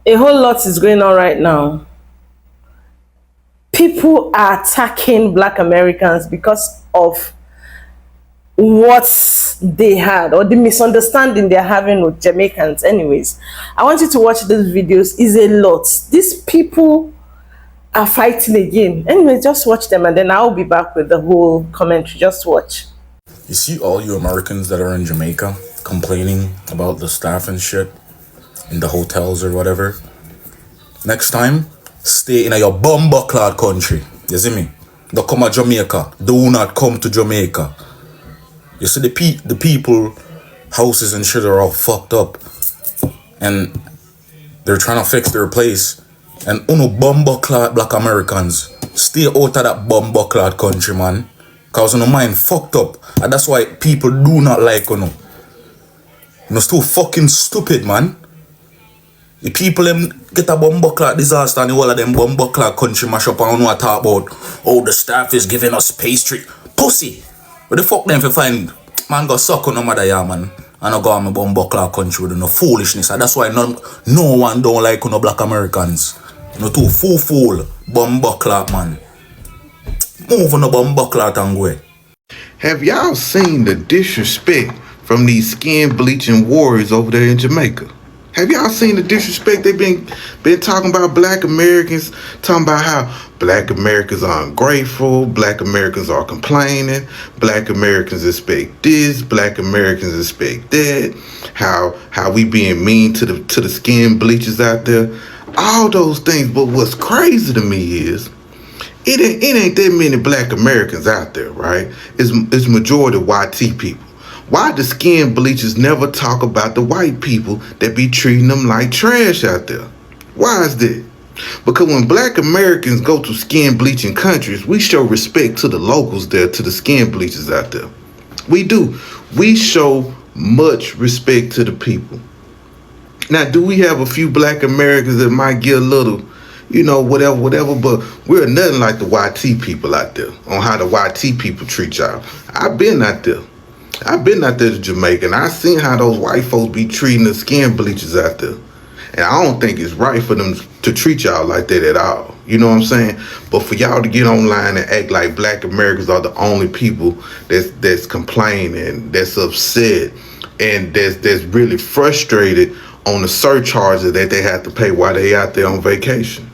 A whole lot is going on right now. People are attacking Black Americans because of what they had, or the misunderstanding they're having with Jamaicans. Anyways, I want you to watch these videos. It's a lot. These people are fighting again. Anyway, just watch them and then I'll be back with the whole commentary. Just watch. You see all you Americans that are in Jamaica complaining about the staff and shit in the hotels or whatever. Next time, stay in your bumbucklad country. You see me? Don't come to Jamaica. Do not come to Jamaica. You see the people, houses and shit are all fucked up. And they're trying to fix their place. And bumbucklad Black Americans, stay out of that bumbucklad country, man. Cause mind fucked up. And that's why people do not like you. You're too fucking stupid, man. The people them get a bumbucklad disaster and all of them bumbucklad country mash up and what talk about, oh, the staff is giving us pastry. Pussy! What the fuck them if you find man go suck on no mother ya, man. And I go on my bumbucklad country with no foolishness. And that's why no one don't like no Black Americans. No too fool bumbucklad, man. Move on the bumbucklad and go. Have y'all seen the disrespect from these skin bleaching warriors over there in Jamaica? Have y'all seen the disrespect they've been talking about Black Americans, talking about how Black Americans are ungrateful, Black Americans are complaining, Black Americans expect this, Black Americans expect that, how we being mean to the skin bleachers out there, all those things. But what's crazy to me is it ain't that many Black Americans out there, right? It's majority YT people. Why the skin bleachers never talk about the white people that be treating them like trash out there? Why is that? Because when Black Americans go to skin bleaching countries, we show respect to the locals there, to the skin bleachers out there. We do. We show much respect to the people. Now, do we have a few Black Americans that might get a little, whatever, but we're nothing like the YT people out there on how the YT people treat y'all. I've been out there to Jamaica, and I seen how those white folks be treating the skin bleachers out there. And I don't think it's right for them to treat y'all like that at all. You know what I'm saying? But for y'all to get online and act like Black Americans are the only people that's complaining, that's upset, and that's really frustrated on the surcharges that they have to pay while they out there on vacation.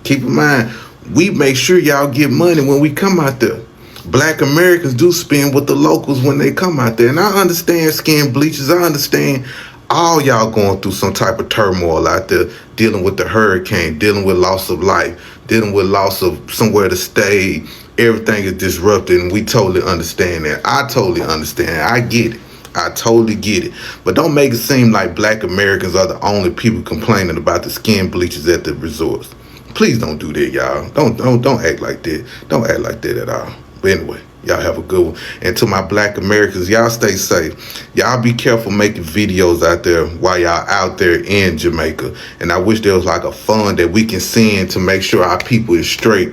Keep in mind, we make sure y'all get money when we come out there. Black Americans do spend with the locals when they come out there. And I understand skin bleachers. I understand all y'all going through some type of turmoil out there, dealing with the hurricane, dealing with loss of life, dealing with loss of somewhere to stay. Everything is disrupted, and we totally understand that. I totally understand. I get it. I totally get it. But don't make it seem like Black Americans are the only people complaining about the skin bleachers at the resorts. Please don't do that, y'all. Don't act like that. Don't act like that at all. But anyway, y'all have a good one. And to my Black Americans, y'all stay safe. Y'all be careful making videos out there while y'all out there in Jamaica. And I wish there was like a fund that we can send to make sure our people is straight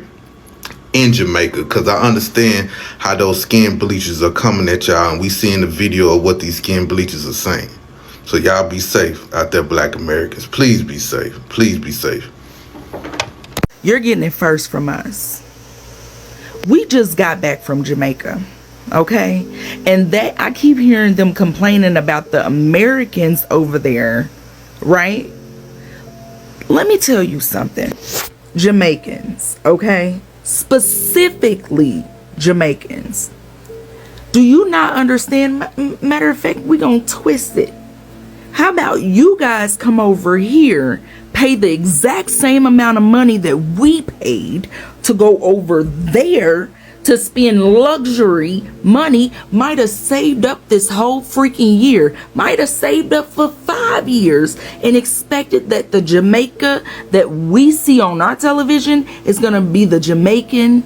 in Jamaica. Because I understand how those skin bleachers are coming at y'all. And we seeing the video of what these skin bleachers are saying. So y'all be safe out there, Black Americans. Please be safe. Please be safe. You're getting it first from us. We just got back from Jamaica, okay? And that I keep hearing them complaining about the Americans over there, right? Let me tell you something. Jamaicans, okay? Specifically Jamaicans. Do you not understand? Matter of fact, we're going to twist it. How about you guys come over here, pay the exact same amount of money that we paid to go over there to spend luxury money, might have saved up this whole freaking year, might have saved up for 5 years, and expected that the Jamaica that we see on our television is going to be the Jamaican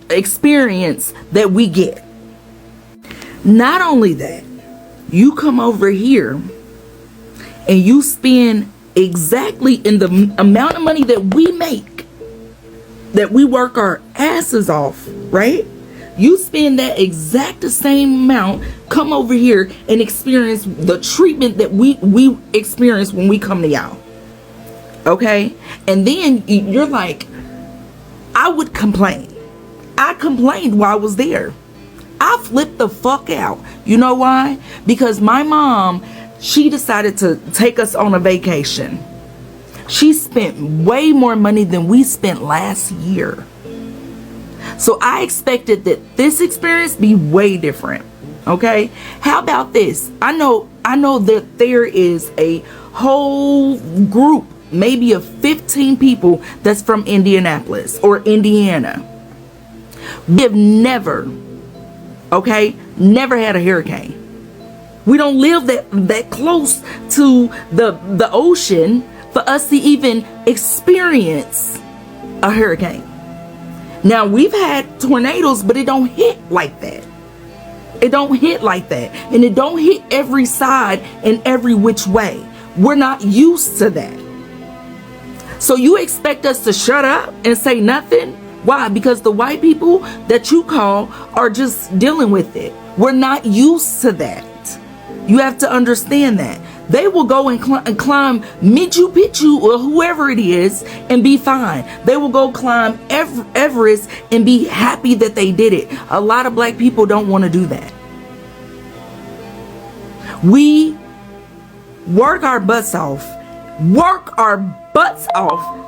experience that we get. Not only that, you come over here and you spend exactly in the amount of money that we make, that we work our asses off, right? You spend that exact same amount, come over here and experience the treatment that we experience when we come to y'all. Okay? And then you're like, I would complain. I complained while I was there. I flipped the fuck out. You know why? Because my mom, she decided to take us on a vacation. She spent way more money than we spent last year. So I expected that this experience be way different. Okay? How about this? I know that there is a whole group, maybe of 15 people that's from Indianapolis or Indiana. We have never had a hurricane. We don't live that close to the ocean for us to even experience a hurricane. Now, we've had tornadoes, but it don't hit like that. It don't hit like that. And it don't hit every side and every which way. We're not used to that. So you expect us to shut up and say nothing? Why? Because the white people that you call are just dealing with it. We're not used to that. You have to understand that. They will go and climb Machu Picchu or whoever it is and be fine. They will go climb Everest and be happy that they did it. A lot of black people don't want to do that. We work our butts off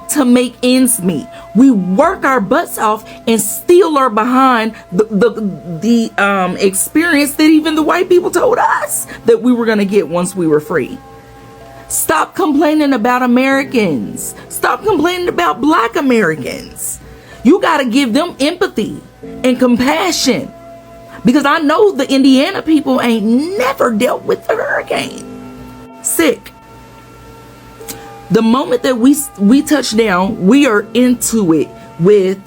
to make ends meet. We work our butts off and still are behind the experience that even the white people told us that we were going to get once we were free. Stop complaining about Americans. Stop complaining about black Americans. You got to give them empathy and compassion, because I know the Indiana people ain't never dealt with the hurricane. Sick. The moment that we touch down, we are into it with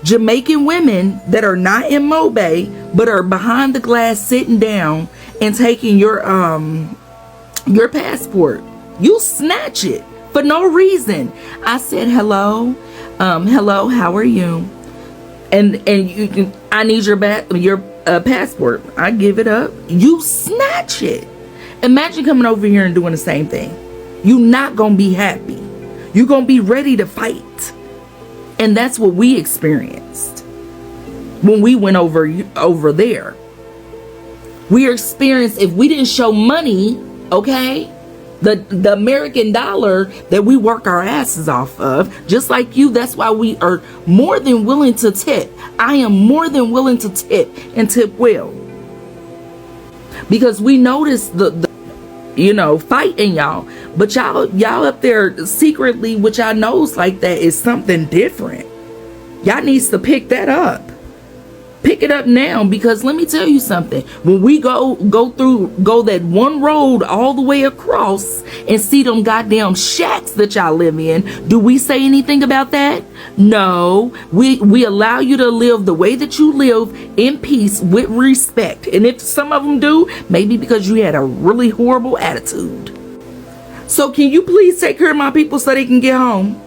Jamaican women that are not in Mobay, but are behind the glass sitting down and taking your passport. You snatch it for no reason. I said, hello, how are you? And I need your passport. I give it up. You snatch it. Imagine coming over here and doing the same thing. You're not gonna be happy. You're gonna be ready to fight. And that's what we experienced when we went over there. We experienced, if we didn't show money, okay, the American dollar that we work our asses off of, just like you, that's why we are more than willing to tip. I am more than willing to tip, and tip well. Because we notice the fight in y'all, but y'all up there secretly with y'all nose like that is something different. Y'all needs to pick that up. Pick it up now, because let me tell you something. When we go that one road all the way across and see them goddamn shacks that y'all live in, do we say anything about that? No. We allow you to live the way that you live, in peace, with respect. And if some of them do, maybe because you had a really horrible attitude. So can you please take care of my people so they can get home?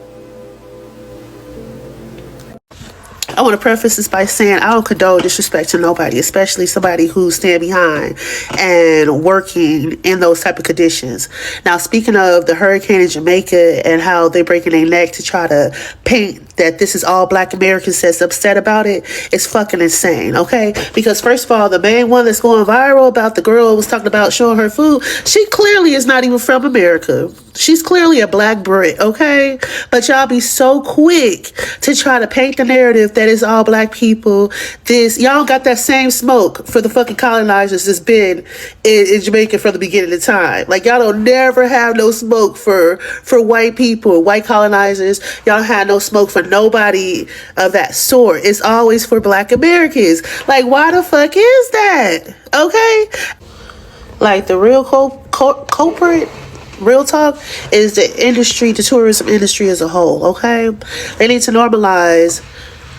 I want to preface this by saying I don't condone disrespect to nobody, especially somebody who's standing behind and working in those type of conditions. Now, speaking of the hurricane in Jamaica and how they're breaking their neck to try to paint that this is all black Americans that's upset about it, it's fucking insane, okay? Because first of all, the main one that's going viral about the girl who was talking about showing her food, she clearly is not even from America. She's clearly a black Brit, okay? But y'all be so quick to try to paint the narrative that it's all black people. Y'all got that same smoke for the fucking colonizers that's been in Jamaica from the beginning of time. Like, y'all don't never have no smoke for white people, white colonizers. Y'all don't have no smoke for nobody of that sort. It's always for black Americans. Like, why the fuck is that? Okay? Like, the real culprit, real talk, is the industry, the tourism industry as a whole, okay? They need to normalize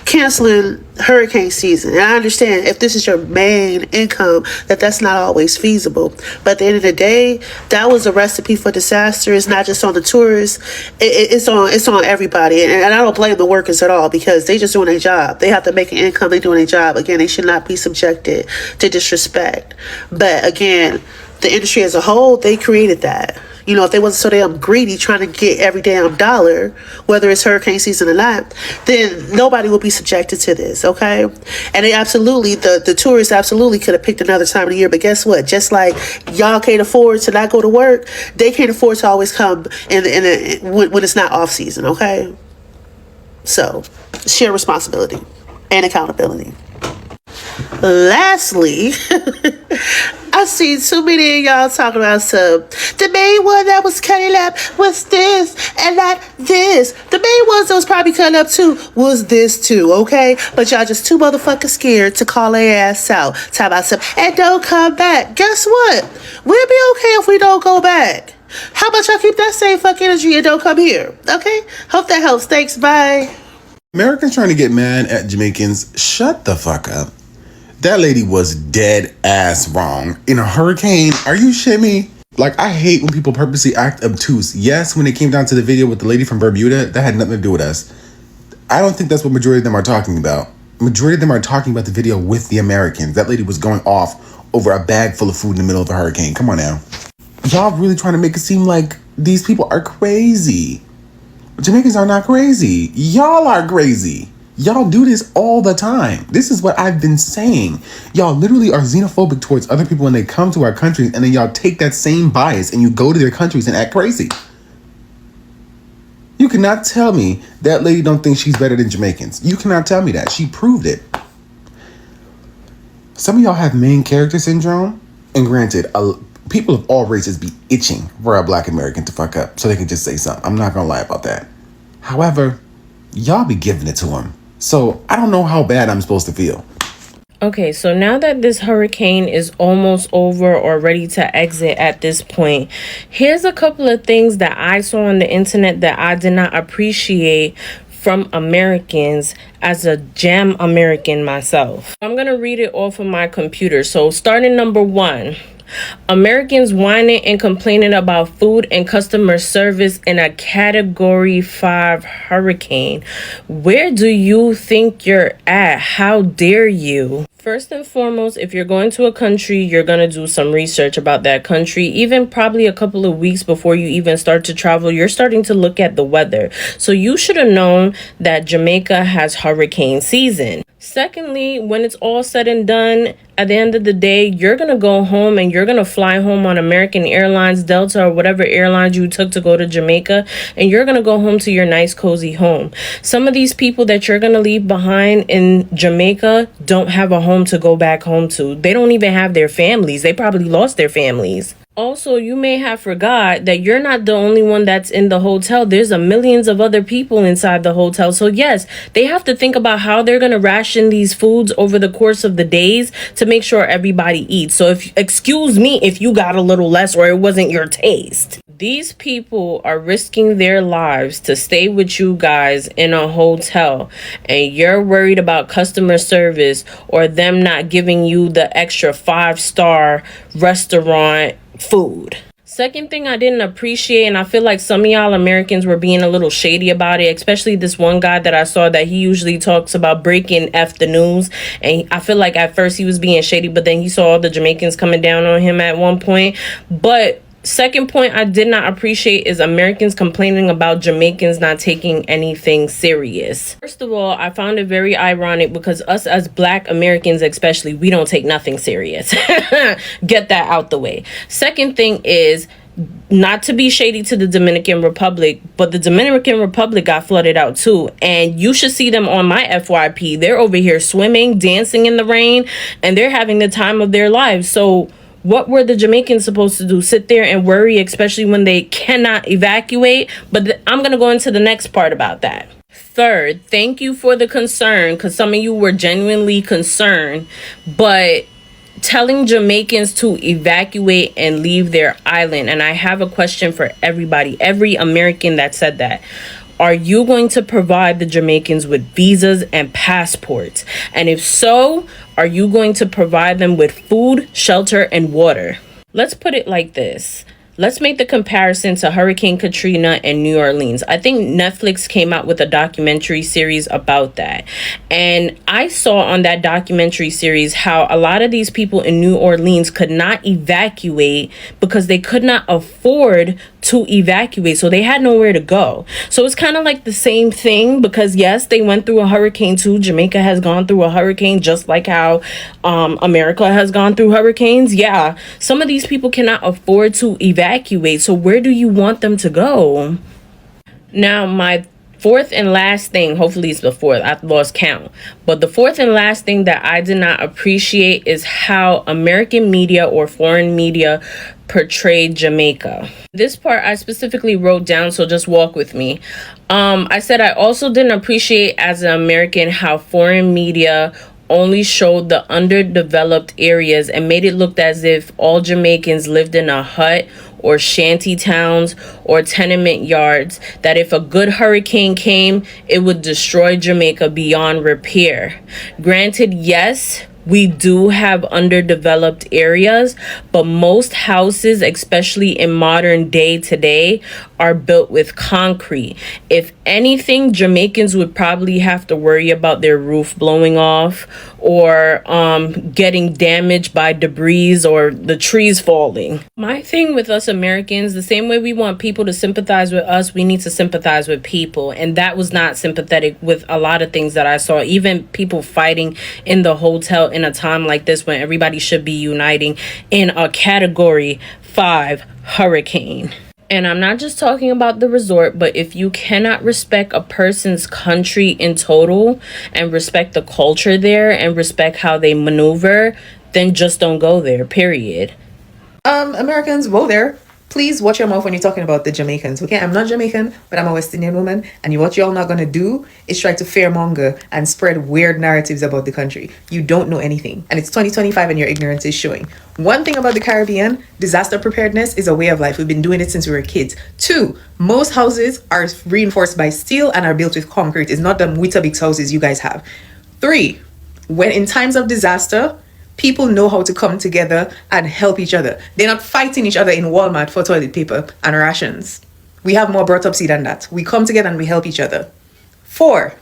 canceling hurricane season. And I understand if this is your main income, that's not always feasible. But at the end of the day, that was a recipe for disaster. It's not just on the tourists. It's on everybody. And I don't blame the workers at all, because they just doing their job. They have to make an income. They doing their job. Again, they should not be subjected to disrespect. But again, the industry as a whole, they created that. You know, if they wasn't so damn greedy trying to get every damn dollar, whether it's hurricane season or not, then nobody will be subjected to this, okay? And they absolutely, the tourists absolutely could have picked another time of the year, but guess what? Just like y'all can't afford to not go to work, they can't afford to always come when it's not off season, okay? So, share responsibility and accountability. Lastly, I see too many of y'all talking about the main one that was cutting up was this and not this. The main ones that was probably cutting up too was this too, okay? But y'all just too motherfucking scared to call their ass out. Talk about some and don't come back. Guess what? We'll be okay if we don't go back. How about y'all keep that same fuck energy and don't come here? Okay? Hope that helps. Thanks. Bye. Americans trying to get mad at Jamaicans, shut the fuck up. That lady was dead ass wrong. In a hurricane, are you shitting me? Like, I hate when people purposely act obtuse. Yes, when it came down to the video with the lady from Bermuda, that had nothing to do with us. I don't think that's what majority of them are talking about. Majority of them are talking about the video with the Americans. That lady was going off over a bag full of food in the middle of a hurricane. Come on now. Y'all really trying to make it seem like these people are crazy. Jamaicans are not crazy. Y'all are crazy. Y'all do this all the time. This is what I've been saying. Y'all literally are xenophobic towards other people when they come to our countries, and then y'all take that same bias and you go to their countries and act crazy. You cannot tell me that lady don't think she's better than Jamaicans. You cannot tell me that. She proved it. Some of y'all have main character syndrome, and granted, people of all races be itching for a black American to fuck up so they can just say something. I'm not gonna lie about that. However, y'all be giving it to them. So I don't know how bad I'm supposed to feel. Okay, so now that this hurricane is almost over or ready to exit at this point, here's a couple of things that I saw on the internet that I did not appreciate from Americans as a Jam American myself. I'm going to read it off of my computer. So starting number 1. Americans whining and complaining about food and customer service in a Category 5 hurricane. Where do you think you're at? How dare you? First and foremost, if you're going to a country, you're going to do some research about that country. Even probably a couple of weeks before you even start to travel, you're starting to look at the weather. So you should have known that Jamaica has hurricane season. Secondly, when it's all said and done, at the end of the day, you're going to go home and you're going to fly home on American Airlines, Delta, or whatever airlines you took to go to Jamaica, and you're going to go home to your nice, cozy home. Some of these people that you're going to leave behind in Jamaica don't have a home to go back home to. They don't even have their families. They probably lost their families. Also, you may have forgot that you're not the only one that's in the hotel. There's millions of other people inside the hotel. So yes, they have to think about how they're going to ration these foods over the course of the days to make sure everybody eats. So excuse me if you got a little less or it wasn't your taste. These people are risking their lives to stay with you guys in a hotel, and you're worried about customer service or them not giving you the extra 5-star restaurant food. Second thing I didn't appreciate, and I feel like some of y'all Americans were being a little shady about it, especially this one guy that I saw that he usually talks about breaking the news, and I feel like at first he was being shady, but then he saw all the Jamaicans coming down on him at one point. But second point I did not appreciate is Americans complaining about Jamaicans not taking anything serious. First of all, I found it very ironic because us as Black Americans especially, we don't take nothing serious. Get that out the way. Second thing is, not to be shady to the Dominican Republic, but the Dominican Republic got flooded out too. And you should see them on my FYP. They're over here swimming, dancing in the rain, and they're having the time of their lives. So what were the Jamaicans supposed to do? Sit there and worry, especially when they cannot evacuate? But I'm going to go into the next part about that. Third, thank you for the concern, because some of you were genuinely concerned. But telling Jamaicans to evacuate and leave their island. And I have a question for everybody, every American that said that. Are you going to provide the Jamaicans with visas and passports? And if so, are you going to provide them with food, shelter, and water? Let's put it like this. Let's make the comparison to Hurricane Katrina and New Orleans. I think Netflix came out with a documentary series about that. And I saw on that documentary series how a lot of these people in New Orleans could not evacuate because they could not afford to evacuate, so they had nowhere to go. So it's kind of like the same thing, because yes, they went through a hurricane too. Jamaica has gone through a hurricane, just like how America has gone through hurricanes. Yeah, some of these people cannot afford to evacuate, so where do you want them to go? Now, my fourth and last thing, hopefully it's the fourth, I've lost count, but the fourth and last thing that I did not appreciate is how American media or foreign media portrayed Jamaica. This part I specifically wrote down, so just walk with me. I said I also didn't appreciate as an American how foreign media only showed the underdeveloped areas and made it look as if all Jamaicans lived in a hut or shanty towns or tenement yards, that if a good hurricane came, it would destroy Jamaica beyond repair. Granted, yes, we do have underdeveloped areas, but most houses, especially in modern day today, are built with concrete. If anything, Jamaicans would probably have to worry about their roof blowing off or getting damaged by debris or the trees falling. My thing with us Americans, the same way we want people to sympathize with us, we need to sympathize with people. And that was not sympathetic with a lot of things that I saw, even people fighting in the hotel in a time like this when everybody should be uniting in a category 5 hurricane. And I'm not just talking about the resort, but if you cannot respect a person's country in total and respect the culture there and respect how they maneuver, then just don't go there, period. Americans, whoa there. Please watch your mouth when you're talking about the Jamaicans, okay? I'm not Jamaican, but I'm a West Indian woman, and what y'all not gonna do is try to fearmonger and spread weird narratives about the country. You don't know anything, and it's 2025 and your ignorance is showing. One thing about the Caribbean, disaster preparedness is a way of life. We've been doing it since we were kids. 2, most houses are reinforced by steel and are built with concrete. It's not the Weetabix houses you guys have. 3, when in times of disaster, people know how to come together and help each other. They're not fighting each other in Walmart for toilet paper and rations. We have more autopsy than that. We come together and we help each other. 4,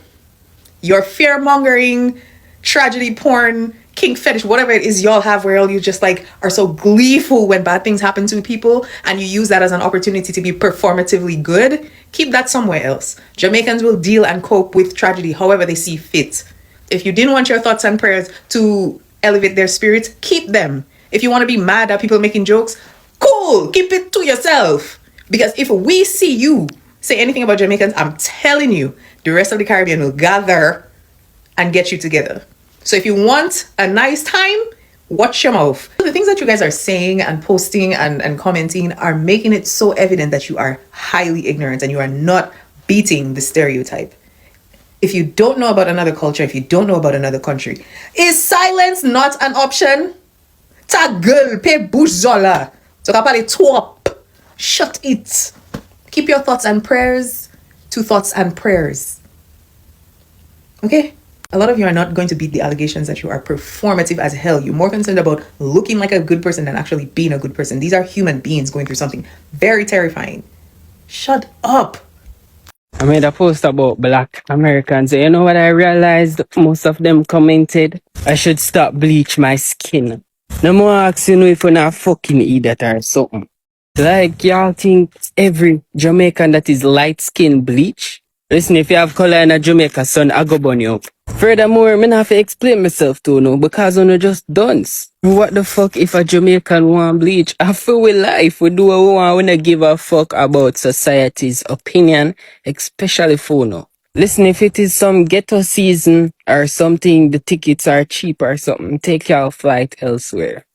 your fear-mongering, tragedy porn, kink fetish, whatever it is y'all have, where all you just like are so gleeful when bad things happen to people and you use that as an opportunity to be performatively good, keep that somewhere else. Jamaicans will deal and cope with tragedy however they see fit. If you didn't want your thoughts and prayers to elevate their spirits, keep them. If you want to be mad at people making jokes, cool, keep it to yourself. Because if we see you say anything about Jamaicans, I'm telling you, the rest of the Caribbean will gather and get you together. So if you want a nice time, watch your mouth. The things that you guys are saying and posting and commenting are making it so evident that you are highly ignorant and you are not beating the stereotype. If you don't know about another culture, if you don't know about another country, is silence not an option? Ta gueule, pe bouche zola. Tu vas parler trop. Shut it. Keep your thoughts and prayers to thoughts and prayers. Okay? A lot of you are not going to beat the allegations that you are performative as hell. You're more concerned about looking like a good person than actually being a good person. These are human beings going through something very terrifying. Shut up. I made a post about black Americans. You know what I realized? Most of them commented, I should stop bleach my skin. No more asking if you're not fucking idiot or something. Like, y'all think every Jamaican that is light skin bleach? Listen, if you have color in a Jamaica, son, I go burn you up. Furthermore, I have to explain myself to you, because I'm just dunce. What the fuck if a Jamaican want bleach? I feel with life, we do what we want, we not give a fuck about society's opinion, especially for now. Listen, if it is some ghetto season or something, the tickets are cheap or something, take your flight elsewhere.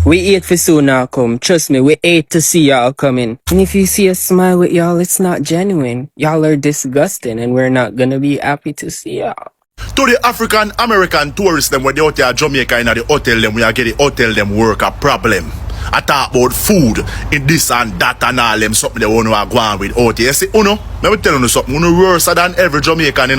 We ate for soon now come. Trust me, we ate to see y'all coming. And if you see a smile with y'all, it's not genuine. Y'all are disgusting and we're not gonna be happy to see y'all. To the African American tourists them when they out there Jamaica in the hotel them, we are get the hotel them work a problem. I talk about food in this and that and all them something they want to go on with out here. See, let me tell you something, worse than every Jamaican,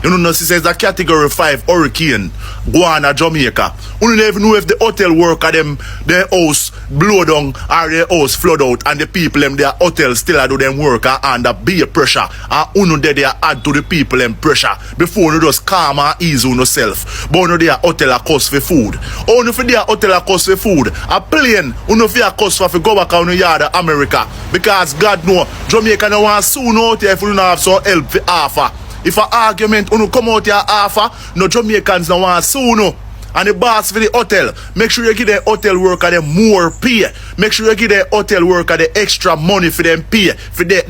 You know, this is a category 5 hurricane go on at Jamaica. You don't even know if the hotel worker them their house blow down or their house flood out and the people them their hotel still do them work under beer pressure and you they add to the people them pressure before you just calm and ease on yourself. But you their hotel a cost for food. Only for their hotel a cost for food. A plane you know for a cost for go back on the yard of America because God know Jamaica no want soon out here if you don't have some help for offer. If an argument you come out here offer, no Jamaicans no want sue no. And the boss for the hotel, make sure you give the hotel worker them more pay. Make sure you give the hotel worker the extra money for them pay. For they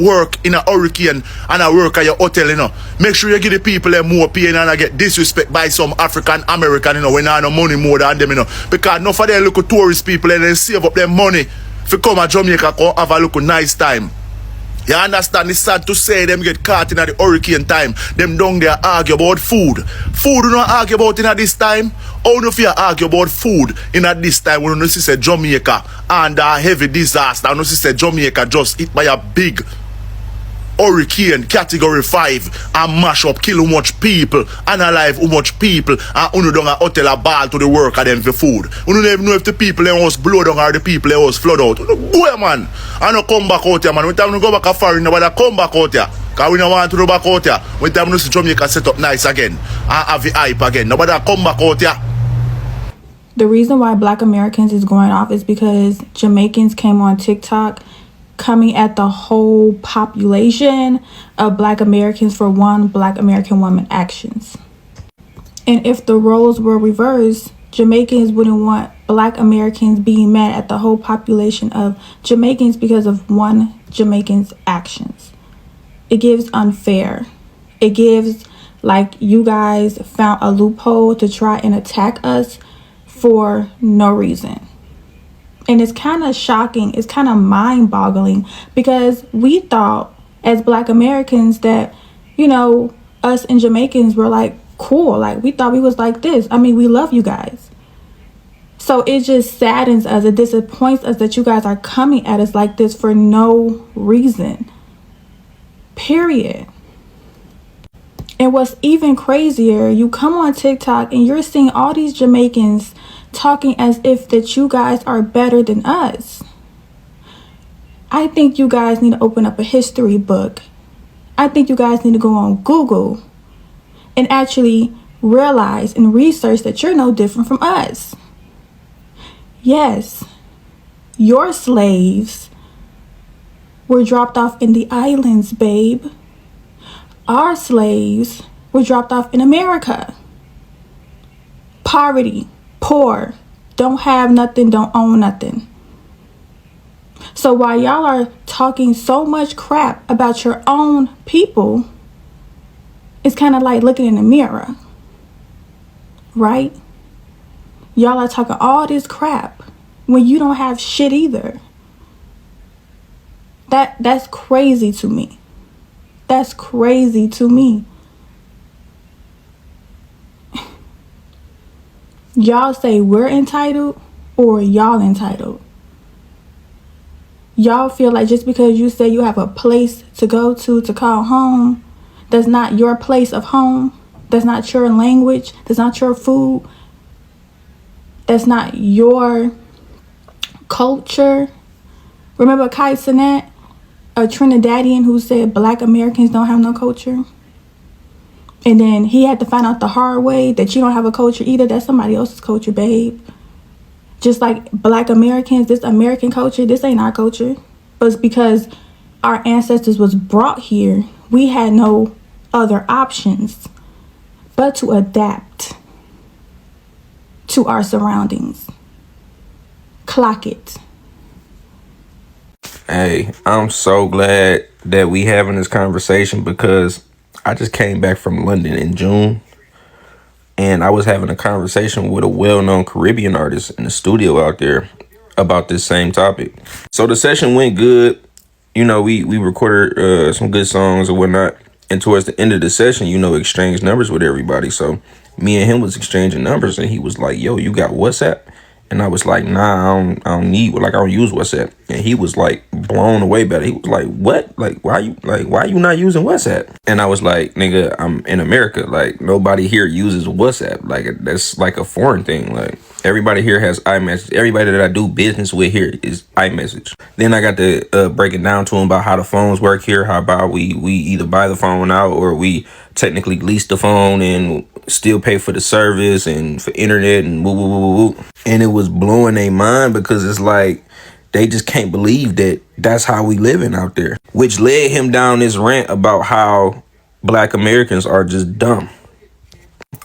work in a hurricane and a work at your hotel, you know. Make sure you give the people them more pay and I get disrespect by some African American, you know, when I no money more than them, you know. Because enough of them look tourist people and then save up their money for come at Jamaica come have a look nice time. You understand? It's sad to say them get caught in the hurricane time. Them down there argue about food. Food do not argue about in this time. How do you argue about food in this time when you see Jamaica and a heavy disaster? You see Jamaica just hit by a big hurricane category 5 and mash up, kill how much people, analyze how much people, and you don't a hotel a ball to the worker them for food. You don't even know if the people in house blow down or the people in house flood out. Go man, I don't come back out here, man. When time you go back a foreign, nobody come back out here. Because we don't want to go back out here. When time you see Jamaica set up nice again and have the hype again, nobody come back out here. The reason why Black Americans is going off is because Jamaicans came on TikTok coming at the whole population of Black Americans for one Black American woman actions. And if the roles were reversed, Jamaicans wouldn't want Black Americans being mad at the whole population of Jamaicans because of one Jamaican's actions. It gives unfair. It gives like you guys found a loophole to try and attack us for no reason. And it's kind of shocking. It's kind of mind-boggling because we thought as Black Americans that, you know, us and Jamaicans were like cool. Like we thought we was like this. I mean, we love you guys. So it just saddens us. It disappoints us that you guys are coming at us like this for no reason. Period. And what's even crazier, you come on TikTok and you're seeing all these Jamaicans talking as if that you guys are better than us. I think you guys need to open up a history book. I think you guys need to go on Google and actually realize and research that you're no different from us. Yes, your slaves were dropped off in the islands, babe. Our slaves were dropped off in America. Poverty. Poor, don't have nothing, don't own nothing. So while y'all are talking so much crap about your own people, it's kind of like looking in the mirror, right? Y'all are talking all this crap when you don't have shit either. That's crazy to me. That's crazy to me. Y'all say we're entitled or y'all entitled. Y'all feel like just because you say you have a place to go to call home, that's not your place of home. That's not your language. That's not your food. That's not your culture. Remember Kai Cenat, a Trinidadian who said Black Americans don't have no culture? And then he had to find out the hard way that you don't have a culture either. That's somebody else's culture, babe. Just like Black Americans, this American culture, this ain't our culture. But it's because our ancestors was brought here. We had no other options but to adapt to our surroundings. Clock it. Hey, I'm so glad that we having this conversation because I just came back from London in June and I was having a conversation with a well-known Caribbean artist in the studio out there about this same topic. So the session went good. You know, we recorded some good songs or whatnot. And towards the end of the session, you know, exchanged numbers with everybody. So me and him was exchanging numbers and he was like, yo, you got WhatsApp? And I was like, nah, I don't need, like, I don't use WhatsApp. And he was like blown away by it. He was like, what? Like, why you not using WhatsApp? And I was like, nigga, I'm in America. Like, nobody here uses WhatsApp. Like, that's like a foreign thing. Like, everybody here has iMessage. Everybody that I do business with here is iMessage. Then I got to break it down to him about how the phones work here, how about we either buy the phone out or we technically lease the phone and still pay for the service and for internet and woo woo woo woo woo. And it was blowing their mind because it's like they just can't believe that that's how we living out there, which led him down this rant about how black Americans are just dumb.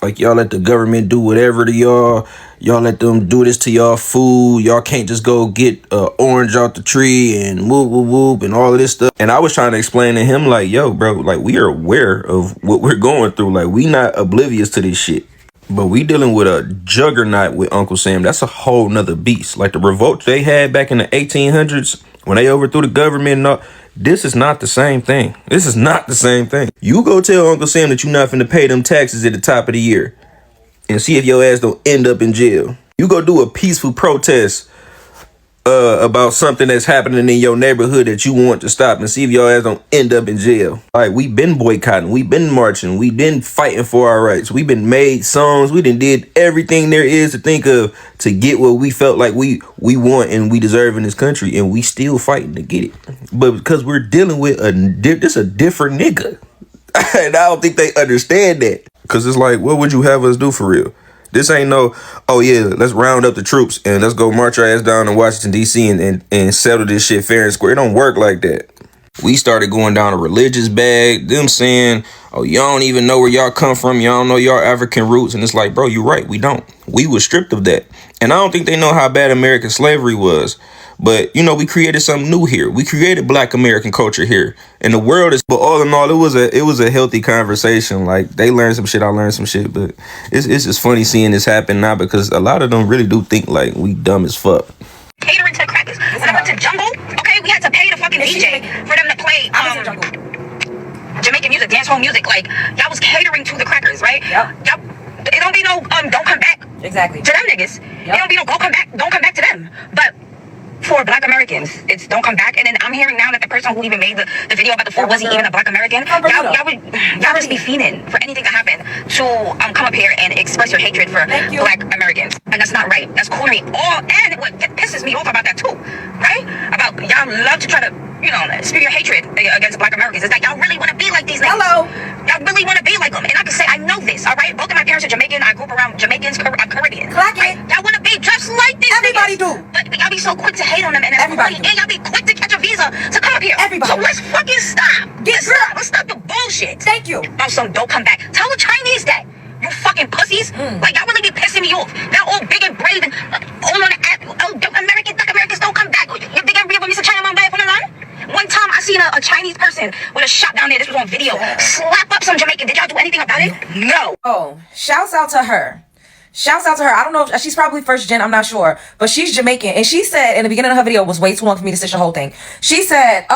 Like, y'all let the government do whatever to y'all. Y'all let them do this to y'all food. Y'all can't just go get an orange out the tree and whoop, whoop, whoop, and all of this stuff. And I was trying to explain to him, like, yo, bro, like, we are aware of what we're going through. Like, we not oblivious to this shit. But we dealing with a juggernaut with Uncle Sam. That's a whole nother beast. Like, the revolt they had back in the 1800s when they overthrew the government and all. This is not the same thing. This is not the same thing. You go tell Uncle Sam that you're not finna pay them taxes at the top of the year and see if your ass don't end up in jail. You go do a peaceful protest about something that's happening in your neighborhood that you want to stop and see if your ass don't end up in jail. Like, we been boycotting, we been marching, we been fighting for our rights, we been made songs, we done did everything there is to think of to get what we felt like we want and we deserve in this country, and we still fighting to get it. But because we're dealing with a different nigga, and I don't think they understand that. Because it's like, what would you have us do for real? This ain't no, oh yeah, let's round up the troops and let's go march our ass down in Washington, D.C. and settle this shit fair and square. It don't work like that. We started going down a religious bag, them saying, oh, y'all don't even know where y'all come from. Y'all don't know y'all African roots. And it's like, bro, you're right. We don't. We were stripped of that. And I don't think they know how bad American slavery was. But, you know, we created something new here. We created black American culture here. And the world is, but all in all, it was a healthy conversation. Like, they learned some shit, I learned some shit. But it's just funny seeing this happen now because a lot of them really do think like we dumb as fuck. Catering to crackers. When I went to Jungle, okay, we had to pay the fucking DJ for them to play Jamaican music, dancehall music. Like, y'all was catering to the crackers, right? Yep. Y'all, it don't be no don't come back. Exactly. To them niggas. Yep. It don't be no don't come back to them. But for black Americans, it's don't come back. And then I'm hearing now that the person who even made the video about the food wasn't even a black American. Y'all just be fiending for anything to happen to come up here and express your hatred for black Americans. And that's not right. That's coonery. And what pisses me off about that too, right? About y'all love to try to, you know, spew your hatred against black Americans. It's like y'all really want to be like these niggas. Hello. Y'all really want to be like them. And I can say I know this, all right? Both of my parents are Jamaican. I grew up around Jamaicans. I'm Caribbean. Clack it. Y'all want to be just like these Everybody niggas. Do. But y'all be so quick to hate on them. And everybody. And y'all be quick to catch a visa to come up here. Everybody. So let's fucking stop. Let's stop the bullshit. Thank you. Also, don't come back. Tell the Chinese that. You fucking pussies. Like, y'all really be pissing me off. They're all big and brave and all on the app. Oh, black Americans don't come back. You think I'm real with Mr. China man by one time I seen a Chinese person with a shot down there. This was on video. Slap up some Jamaican. Did y'all do anything about it? No. Oh, shouts out to her. Shouts out to her. I don't know if she's probably first gen, I'm not sure. But she's Jamaican. And she said in the beginning of her video, was way too long for me to stitch the whole thing. She said,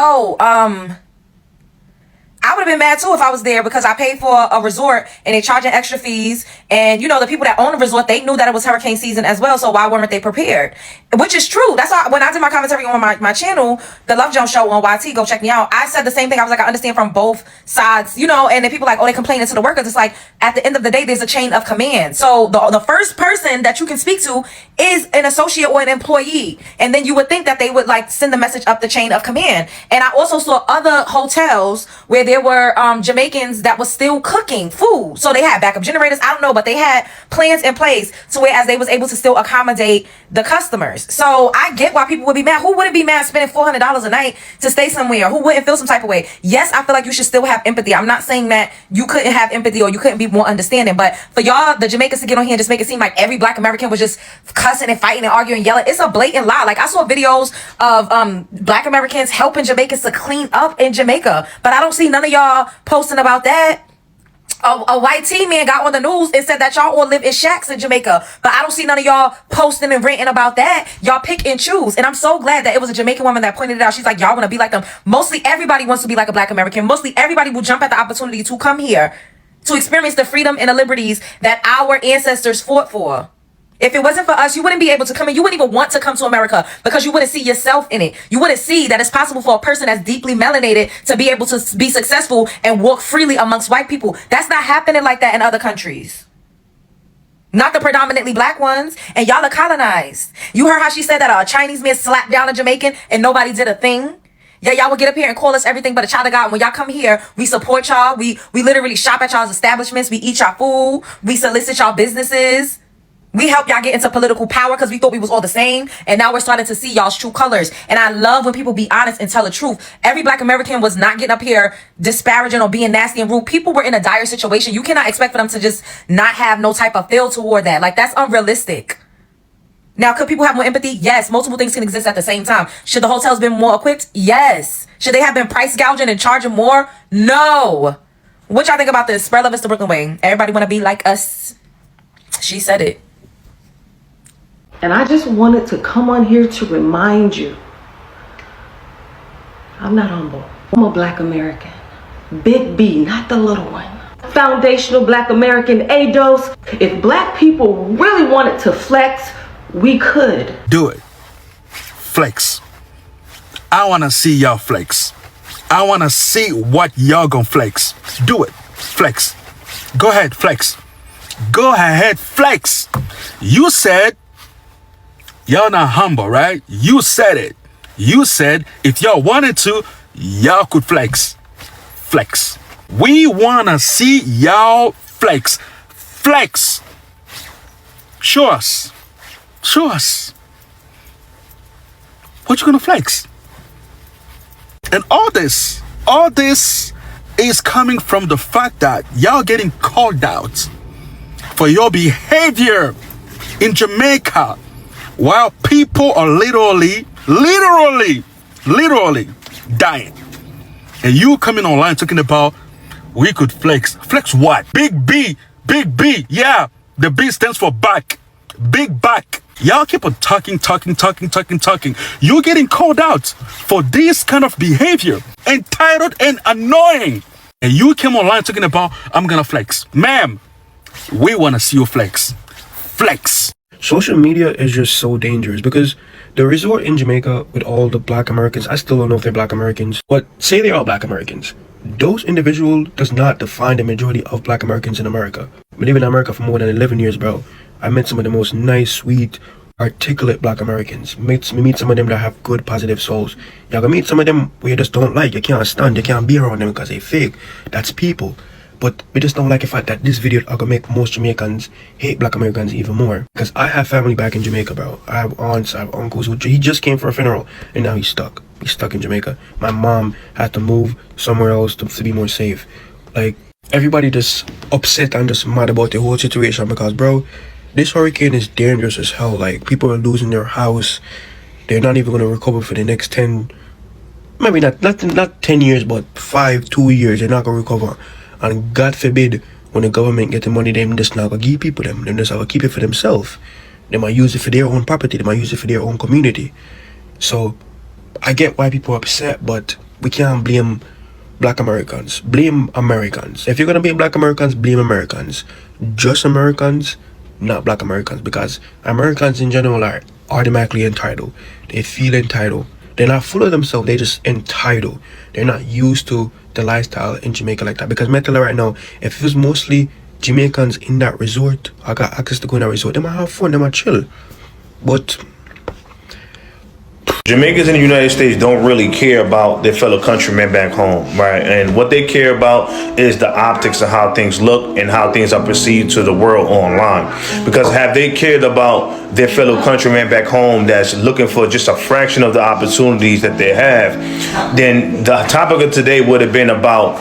I would have been mad too if I was there because I paid for a resort and they charging extra fees. And you know, the people that own the resort, they knew that it was hurricane season as well. So why weren't they prepared? Which is true. That's why when I did my commentary on my channel, the Love Jones show on YT, go check me out. I said the same thing. I was like, I understand from both sides, you know, and then people like, oh, they complaining to the workers. It's like, at the end of the day, there's a chain of command. So the first person that you can speak to is an associate or an employee. And then you would think that they would like send the message up the chain of command. And I also saw other hotels where there were Jamaicans that was still cooking food. So they had backup generators. I don't know, but they had plans in place to whereas they was able to still accommodate the customers. So I get why people would be mad. Who wouldn't be mad spending $400 a night to stay somewhere? Who wouldn't feel some type of way? Yes, I feel like you should still have empathy. I'm not saying that you couldn't have empathy or you couldn't be more understanding, but for y'all, the Jamaicans to get on here and just make it seem like every black American was just cussing and fighting and arguing and yelling, it's a blatant lie. Like I saw videos of black Americans helping Jamaicans to clean up in Jamaica, but I don't see none of y'all posting about that. A white teen man got on the news and said that y'all all live in shacks in Jamaica, but I don't see none of y'all posting and ranting about that. Y'all pick and choose, and I'm so glad that it was a Jamaican woman that pointed it out. She's like, y'all want to be like them. Mostly everybody wants to be like a black American. Mostly everybody will jump at the opportunity to come here to experience the freedom and the liberties that our ancestors fought for. If it wasn't for us, you wouldn't be able to come in. You wouldn't even want to come to America because you wouldn't see yourself in it. You wouldn't see that it's possible for a person that's deeply melanated to be able to be successful and walk freely amongst white people. That's not happening like that in other countries. Not the predominantly black ones. And y'all are colonized. You heard how she said that a Chinese man slapped down a Jamaican and nobody did a thing? Yeah, y'all would get up here and call us everything but a child of God. When y'all come here, we support y'all. We literally shop at y'all's establishments. We eat y'all food. We solicit y'all businesses. We help y'all get into political power because we thought we was all the same. And now we're starting to see y'all's true colors. And I love when people be honest and tell the truth. Every black American was not getting up here disparaging or being nasty and rude. People were in a dire situation. You cannot expect for them to just not have no type of feel toward that. Like, that's unrealistic. Now, could people have more empathy? Yes. Multiple things can exist at the same time. Should the hotels been more equipped? Yes. Should they have been price gouging and charging more? No. What y'all think about this? Spread love is the Brooklyn way. Everybody want to be like us. She said it. And I just wanted to come on here to remind you, I'm not humble. I'm a black American. Big B, not the little one. Foundational black American ADOS. If black people really wanted to flex, we could. Do it. Flex. I want to see y'all flex. I want to see what y'all gonna flex. Do it. Flex. Go ahead, flex. Go ahead, flex. You said y'all not humble, right? You said it. You said if y'all wanted to, y'all could flex. Flex. We want to see y'all flex. Flex. Show us. Show us. What you gonna flex? And all this is coming from the fact that y'all getting called out for your behavior in Jamaica, while people are literally dying. And you coming online talking about we could flex. Flex what? Big B. Yeah, the B stands for back. Big back. Y'all keep on talking. You're getting called out for this kind of behavior. Entitled and annoying. And you came online talking about, I'm gonna flex. Ma'am, we want to see you flex. Flex. Social media is just so dangerous because the resort in Jamaica with all the black Americans, I still don't know if they're black Americans, but say they're all black Americans. Those individuals does not define the majority of black Americans in America. I've been living in America for more than 11 years, bro. I met some of the most nice, sweet, articulate black Americans. Meet some of them that have good, positive souls. Y'all gonna meet some of them where you just don't like. You can't stand, you can't be around them because they fake. That's people. But we just don't like the fact that this video are gonna make most Jamaicans hate black Americans even more. Because I have family back in Jamaica, bro. I have aunts, I have uncles he just came for a funeral and now he's stuck. He's stuck in Jamaica. My mom had to move somewhere else to be more safe. Like, everybody just upset and just mad about the whole situation because, bro, this hurricane is dangerous as hell. Like, people are losing their house. They're not even gonna recover for the next 10, maybe not 10 years, but 2 years. They're not gonna recover. And God forbid, when the government get the money, them just not gonna give people them. Them just have to keep it for themselves. They might use it for their own property. They might use it for their own community. So, I get why people are upset, but we can't blame black Americans. Blame Americans. If you're gonna blame black Americans, blame Americans. Just Americans, not black Americans. Because Americans in general are automatically entitled. They feel entitled. They're not full of themselves, they're just entitled. They're not used to the lifestyle in Jamaica like that. Because mentally right now, if it was mostly Jamaicans in that resort, I got access to go in that resort, they might have fun, they might chill. But Jamaicans in the United States don't really care about their fellow countrymen back home, right? And what they care about is the optics of how things look and how things are perceived to the world online. Because have they cared about their fellow countrymen back home that's looking for just a fraction of the opportunities that they have, then the topic of today would have been about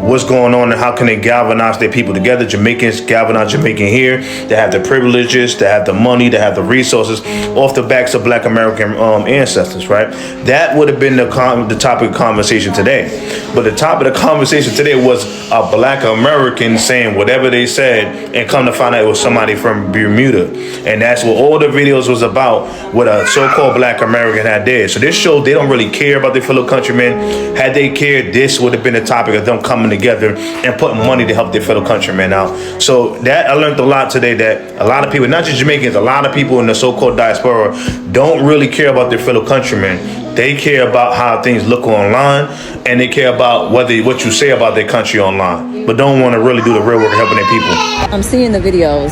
what's going on and how can they galvanize their people together. Jamaicans galvanize Jamaican here. They have the privileges, they have the money, they have the resources off the backs of black American ancestors, right? That would have been the topic of conversation today. But the topic of conversation today was a black American saying whatever they said, and come to find out it was somebody from Bermuda. And that's what all the videos was about, what a so-called black American had there. So this shows they don't really care about their fellow countrymen. Had they cared, this would have been the topic of them coming together and putting money to help their fellow countrymen out. So that I learned a lot today, that a lot of people, not just Jamaicans, a lot of people in the so-called diaspora don't really care about their fellow countrymen. They care about how things look online, and they care about what you say about their country online, but don't want to really do the real work of helping their people. I'm seeing the videos,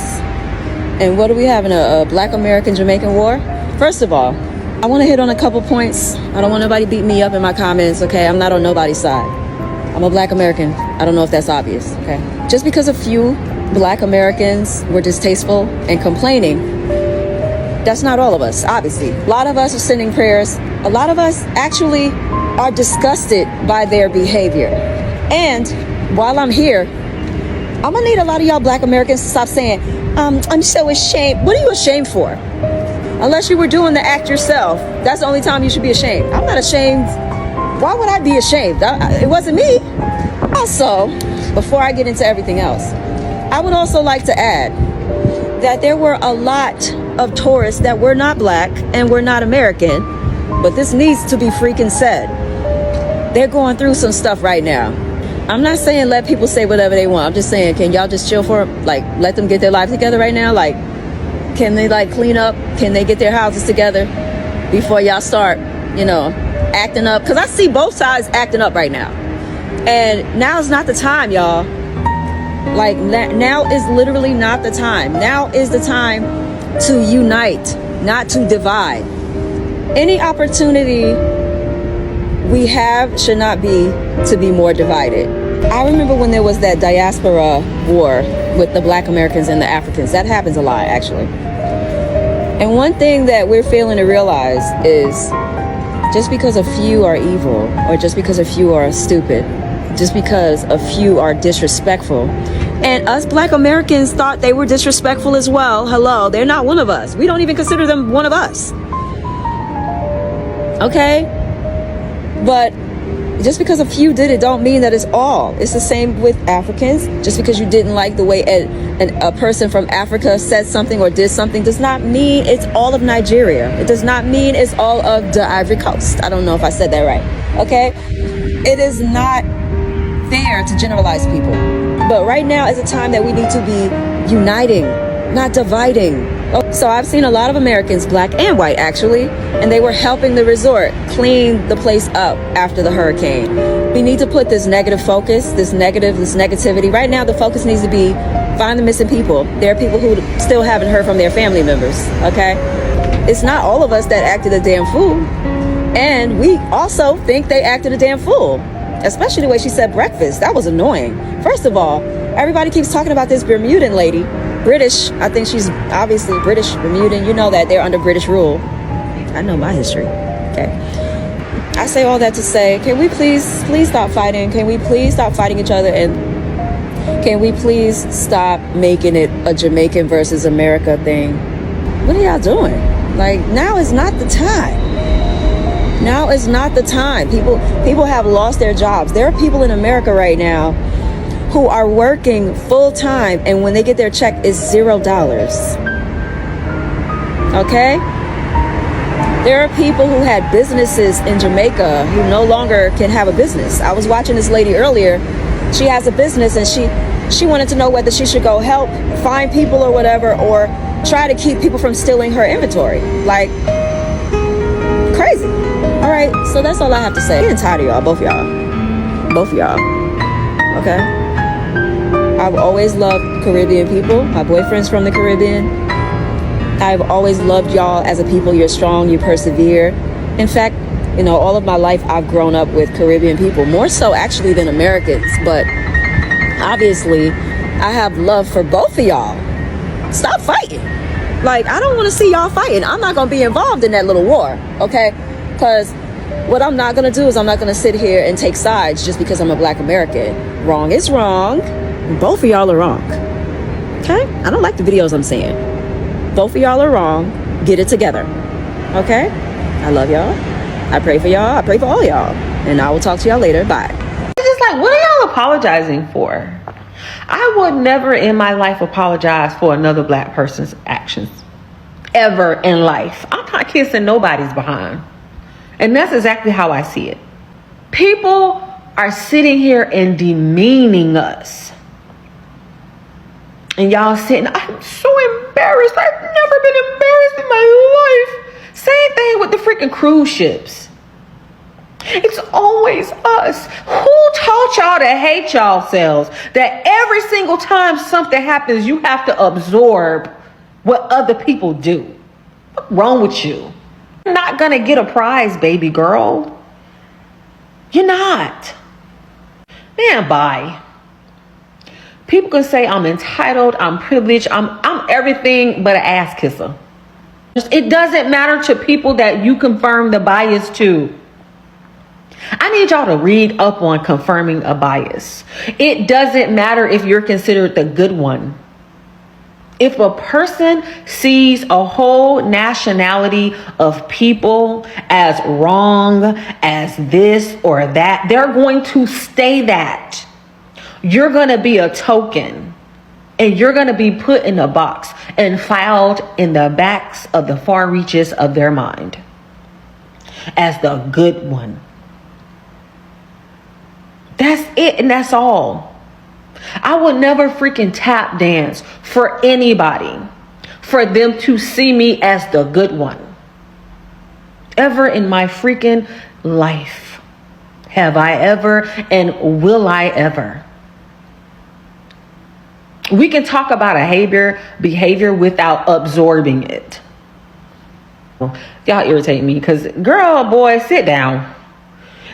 and what are we having, a black American Jamaican war? First of all, I want to hit on a couple points. I don't want nobody beat me up in my comments, okay? I'm not on nobody's side. I'm a black American. I don't know if that's obvious, okay? Just because a few black Americans were distasteful and complaining, that's not all of us, obviously. A lot of us are sending prayers. A lot of us actually are disgusted by their behavior. And while I'm here, I'm gonna need a lot of y'all black Americans to stop saying, I'm so ashamed. What are you ashamed for? Unless you were doing the act yourself, that's the only time you should be ashamed. I'm not ashamed. Why would I be ashamed? It wasn't me. Also, before I get into everything else, I would also like to add that there were a lot of tourists that were not black and were not American, but this needs to be freaking said. They're going through some stuff right now. I'm not saying let people say whatever they want. I'm just saying, can y'all just chill for, like, let them get their lives together right now? Like, can they, like, clean up? Can they get their houses together before y'all start, you know, acting up? Because I see both sides acting up right now. And now's not the time, y'all. Like, now is literally not the time. Now is the time to unite, not to divide. Any opportunity we have should not be to be more divided. I remember when there was that diaspora war with the black Americans and the Africans. That happens a lot, actually. And one thing that we're failing to realize is just because a few are evil, or just because a few are stupid, just because a few are disrespectful, and us black Americans thought they were disrespectful as well. Hello, they're not one of us. We don't even consider them one of us. Okay? But just because a few did it don't mean that it's all. It's the same with Africans. Just because you didn't like the way a person from Africa said something or did something does not mean it's all of Nigeria. It does not mean it's all of the Ivory Coast. I don't know if I said that right. Okay? It is not fair to generalize people. But right now is a time that we need to be uniting, not dividing. So I've seen a lot of Americans, black and white actually, and they were helping the resort clean the place up after the hurricane. We need to put this negative focus, this negativity. Right now the focus needs to be find the missing people. There are people who still haven't heard from their family members, okay? It's not all of us that acted a damn fool. And we also think they acted a damn fool. Especially the way she said breakfast. That was annoying. First of all, everybody keeps talking about this Bermudan lady. British. I think she's obviously British, Bermudan. You know that they're under British rule. I know my history. Okay. I say all that to say, can we please stop fighting? Can we please stop fighting each other? And can we please stop making it a Jamaican versus America thing? What are y'all doing? Like, now is not the time. Now is not the time. People have lost their jobs. There are people in America right now who are working full time, and when they get their check, it's $0. Okay? There are people who had businesses in Jamaica who no longer can have a business. I was watching this lady earlier. She has a business, and she wanted to know whether she should go help find people or whatever, or try to keep people from stealing her inventory. Like, crazy. All right, so that's all I have to say. I'm getting tired of y'all, both of y'all. Okay? I've always loved Caribbean people. My boyfriend's from the Caribbean. I've always loved y'all as a people. You're strong, you persevere. In fact, you know, all of my life I've grown up with Caribbean people, more so actually than Americans. But obviously, I have love for both of y'all. Stop fighting. Like, I don't want to see y'all fighting. I'm not going to be involved in that little war, okay? Because what I'm not going to do is I'm not going to sit here and take sides just because I'm a black American. Wrong is wrong. Both of y'all are wrong. Okay? I don't like the videos I'm seeing. Both of y'all are wrong. Get it together. Okay? I love y'all. I pray for y'all. I pray for all y'all. And I will talk to y'all later. Bye. It's just like, what are y'all apologizing for? I would never in my life apologize for another black person's actions. Ever in life. I'm not kissing nobody's behind. And that's exactly how I see it. People are sitting here and demeaning us. And y'all sitting, I'm so embarrassed. I've never been embarrassed in my life. Same thing with the freaking cruise ships. It's always us. Who taught y'all to hate y'allselves? That every single time something happens, you have to absorb what other people do. What's wrong with you? You're not gonna get a prize, baby girl. You're not. Man, bye. People can say I'm entitled, I'm privileged, I'm everything but an ass kisser. It doesn't matter to people that you confirm the bias to. I need y'all to read up on confirming a bias. It doesn't matter if you're considered the good one. If a person sees a whole nationality of people as wrong, as this or that, they're going to stay that. You're going to be a token, and you're going to be put in a box and filed in the backs of the far reaches of their mind as the good one. That's it, and that's all. I would never freaking tap dance for anybody for them to see me as the good one. Ever in my freaking life have I ever, and will I ever. We can talk about a behavior without absorbing it. Y'all irritate me because, girl, boy, sit down.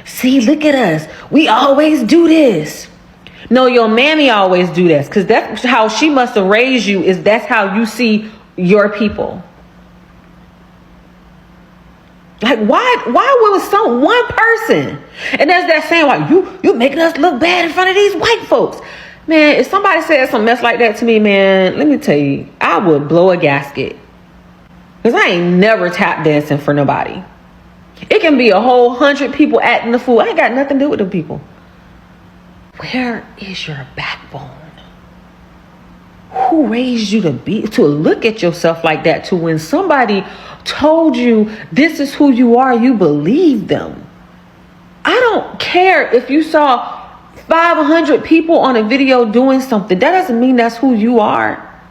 See, look at us. We always do this. No, your mammy always do this because that's how she must have raised you. That's how you see your people. Like, why was one person? And there's that saying, like, you making us look bad in front of these white folks. Man, if somebody said some mess like that to me, man, let me tell you, I would blow a gasket. Because I ain't never tap dancing for nobody. It can be a whole 100 people acting the fool. I ain't got nothing to do with them people. Where is your backbone? Who raised you to look at yourself like that? To when somebody told you this is who you are, you believe them. I don't care if you saw 500 people on a video doing something. That doesn't mean that's who you are.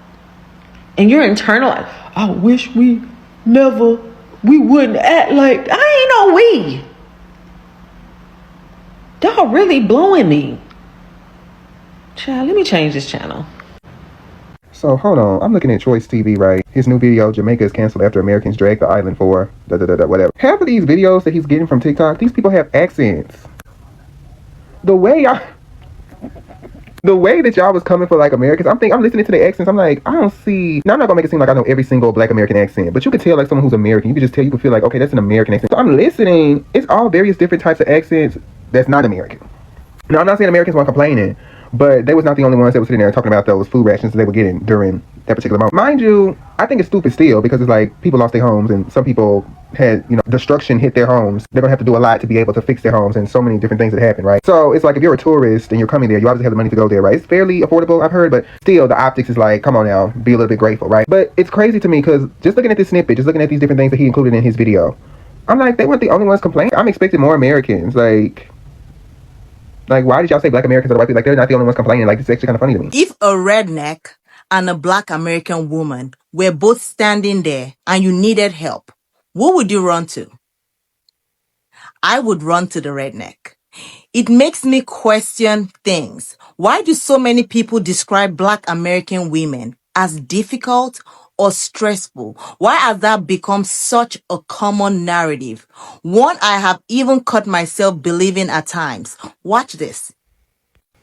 And you're internal. I wish we wouldn't act like. I ain't no we. Y'all really blowing me. Child, let me change this channel. So hold on, I'm looking at Choice TV, right? His new video, Jamaica is canceled after Americans drag the island for whatever. Half of these videos that he's getting from TikTok, these people have accents. The way that y'all was coming for like Americans, I'm listening to the accents, I'm like, I don't see. Now I'm not gonna make it seem like I know every single black American accent, but you could tell like someone who's American, you could feel like, okay, that's an American accent. So I'm listening, it's all various different types of accents that's not American. Now I'm not saying Americans weren't complaining, but they was not the only ones that were sitting there talking about those food rations that they were getting during that particular moment. Mind you, I think it's stupid still because it's like people lost their homes and some people had, destruction hit their homes. They're gonna have to do a lot to be able to fix their homes and so many different things that happen, right? So it's like if you're a tourist and you're coming there, you obviously have the money to go there, right? It's fairly affordable, I've heard, but still the optics is like, come on now, be a little bit grateful, right? But it's crazy to me because just looking at this snippet, just looking at these different things that he included in his video, I'm like, they weren't the only ones complaining. I'm expecting more Americans, Like, why did y'all say black Americans are the white people? Like, they're not the only ones complaining. Like, it's actually kind of funny to me. If a redneck and a black American woman were both standing there and you needed help, who would you run to? I would run to the redneck. It makes me question things. Why do so many people describe black American women as difficult or stressful? Why has that become such a common narrative? One I have even caught myself believing at times. Watch this.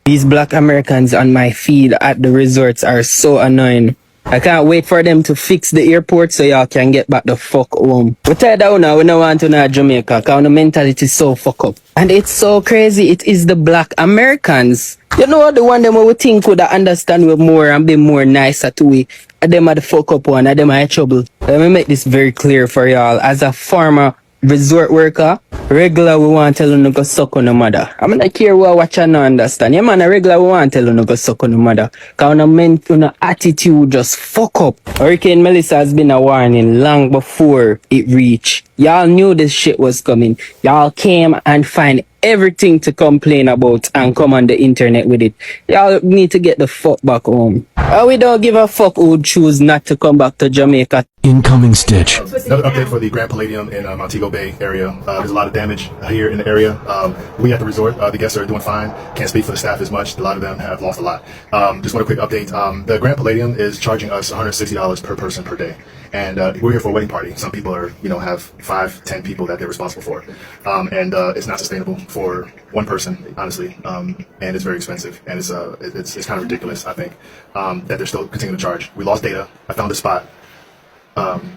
These black Americans on my feed at the resorts are so annoying. I can't wait for them to fix the airport so y'all can get back the fuck home. We tell down now, we don't want to know Jamaica because the mentality is so fuck up. And it's so crazy, it is the black Americans. You know the one them we think would understand we more and be more nicer to we. And them are the fuck up one, and them are in trouble. Let me make this very clear for y'all. As a former resort worker. Regular we want tell you no go suck on the mother. I'm not care what watch and no understand. Yeah man, a regular we want tell you no go suck on the mother. Cause no attitude just fuck up. Hurricane Melissa has been a warning long before it reached. Y'all knew this shit was coming. Y'all came and find everything to complain about and come on the internet with it. Y'all need to get the fuck back home. We don't give a fuck who choose not to come back to Jamaica. Incoming stitch. Another update for the Grand Palladium in Montego Bay area. There's a lot of damage here in the area. We at the resort, the guests are doing fine. Can't speak for the staff as much. A lot of them have lost a lot. Just want a quick update. The Grand Palladium is charging us $160 per person per day. And we're here for a wedding party. Some people are, have 5-10 people that they're responsible for. And it's not sustainable for one person, honestly. And it's very expensive. And it's kind of ridiculous, I think, that they're still continuing to charge. We lost data. I found a spot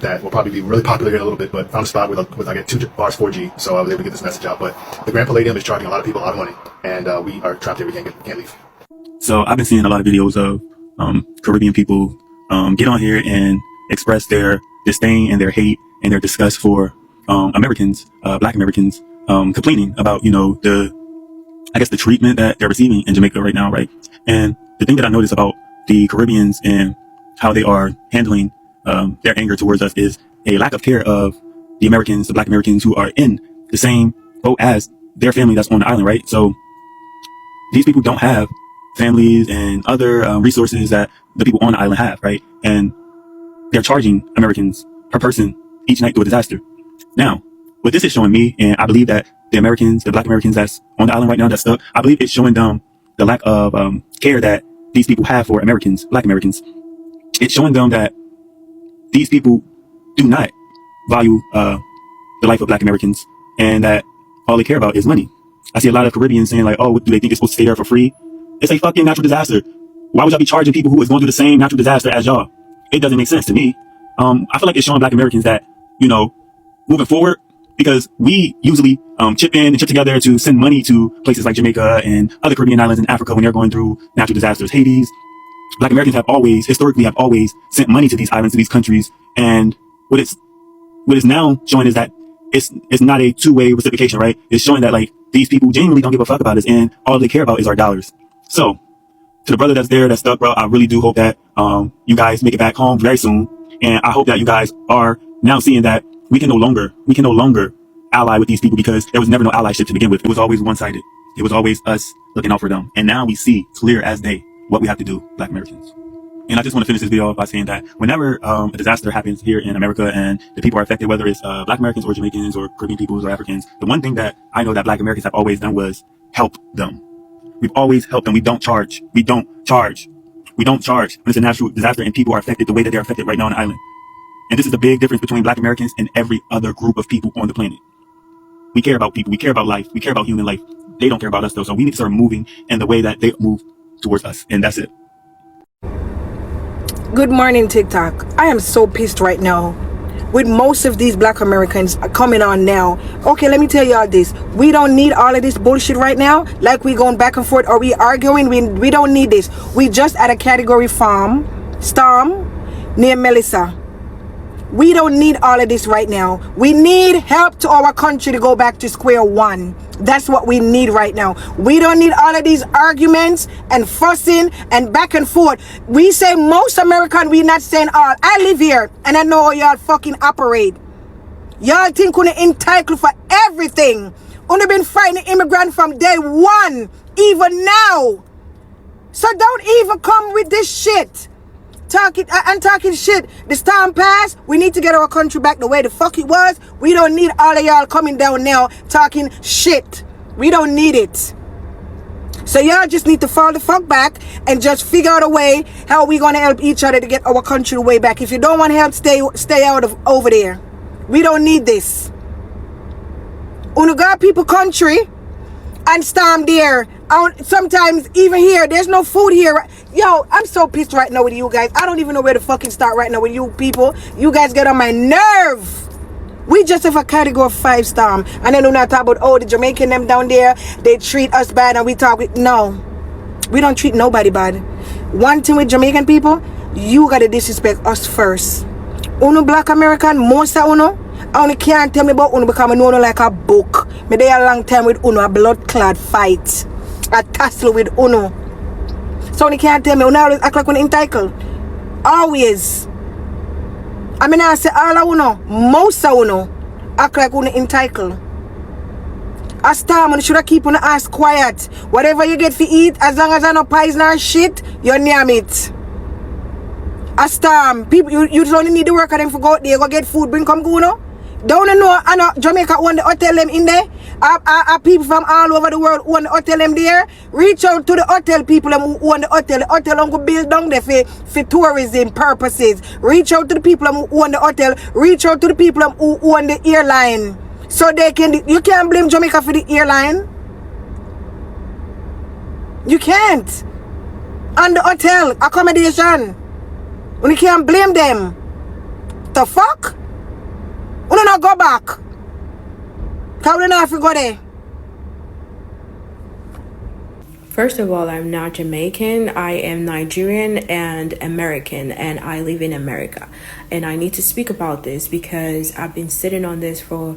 that will probably be really popular here in a little bit, but found a spot with I get 2 bars 4G, so I was able to get this message out. But the Grand Palladium is charging a lot of people a lot of money, and we are trapped here. We can't leave. So I've been seeing a lot of videos of Caribbean people get on here and express their disdain and their hate and their disgust for Americans, Black Americans, complaining about the treatment that they're receiving in Jamaica right now, right? And the thing that I noticed about the Caribbeans and how they are handling their anger towards us is a lack of care of the Americans, the Black Americans who are in the same boat as their family that's on the island, right? So these people don't have families and other resources that the people on the island have, right? And they're charging Americans per person each night through a disaster. Now, what this is showing me, and I believe that the Americans, the Black Americans that's on the island right now that's stuck, I believe it's showing them the lack of care that these people have for Americans, Black Americans. It's showing them that these people do not value the life of Black Americans, and that all they care about is money. I see a lot of Caribbeans saying like, oh, do they think they're supposed to stay there for free? It's a fucking natural disaster. Why would y'all be charging people who is going through the same natural disaster as y'all? It doesn't make sense to me. I feel like it's showing Black Americans that, moving forward, because we usually chip in and chip together to send money to places like Jamaica and other Caribbean islands in Africa when they're going through natural disasters. Haiti. Black Americans historically have always sent money to these islands, to these countries. And what it's now showing is that it's not a two-way reciprocation, right? It's showing that like these people genuinely don't give a fuck about us, and all they care about is our dollars. So to the brother that's there, that's stuck, bro, I really do hope that you guys make it back home very soon. And I hope that you guys are now seeing that we can no longer ally with these people, because there was never no allyship to begin with. It was always one-sided. It was always us looking out for them. And now we see clear as day what we have to do, Black Americans. And I just want to finish this video off by saying that whenever a disaster happens here in America and the people are affected, whether it's Black Americans or Jamaicans or Caribbean peoples or Africans, the one thing that I know that Black Americans have always done was help them. We've always helped them. We don't charge. We don't charge when it's a natural disaster and people are affected the way that they're affected right now on the island. And this is the big difference between Black Americans and every other group of people on the planet. We care about people. We care about life. We care about human life. They don't care about us though. So we need to start moving in the way that they move towards us. And that's it. Good morning, TikTok. I am so pissed right now with most of these Black Americans coming on now. Okay, let me tell y'all this. We don't need all of this bullshit right now. Like we going back and forth or we arguing. We don't need this. We just at a category storm near Melissa. We don't need all of this right now. We need help to our country to go back to square one. That's what we need right now. We don't need all of these arguments and fussing and back and forth. We say most American, we not saying all. I live here and I know how y'all fucking operate. Y'all think you're entitled for everything. You've been fighting immigrant from day one, even now. So don't even come with this shit. Talking shit. The storm passed. We need to get our country back the way the fuck it was. We don't need all of y'all coming down now talking shit. We don't need it. So y'all just need to fall the fuck back and just figure out a way how we gonna help each other to get our country the way back. If you don't want help, stay out of over there. We don't need this. When you got people country and storm there. Sometimes even here, there's no food here. Yo, I'm so pissed right now with you guys. I don't even know where to fucking start right now with you people. You guys get on my nerve. We just have a category 5 storm. And then we're not talking about, the Jamaican them down there, they treat us bad and we talk with, no. We don't treat nobody bad. One thing with Jamaican people, you gotta disrespect us first. Uno Black American, most of uno, I only can't tell me about Uno because I know Uno like a book. Me there a long time with Uno, a blood-clad fight. A tussle with Uno. So only can't tell me, Uno always act like Uno entitled. Always. I mean, I say all of Uno, most of Uno, act like Uno entitled. As time, you should have keep on the ass quiet. Whatever you get to eat, as long as I no poison or shit, you name it. As time, people, you just only need to work on them for go out there, go get food, bring come go, no? Don't know, I know Jamaica own the hotel them in there. Are people from all over the world who own the hotel them there. Reach out to the hotel people who own the hotel. The hotel don't go build down there for tourism purposes. Reach out to the people who own the hotel. Reach out to the people who own the airline. So they can, you can't blame Jamaica for the airline. You can't. And the hotel, accommodation. You can't blame them. The fuck? You not go back. Because we don't have to go there. First of all, I'm not Jamaican. I am Nigerian and American, and I live in America. And I need to speak about this because I've been sitting on this for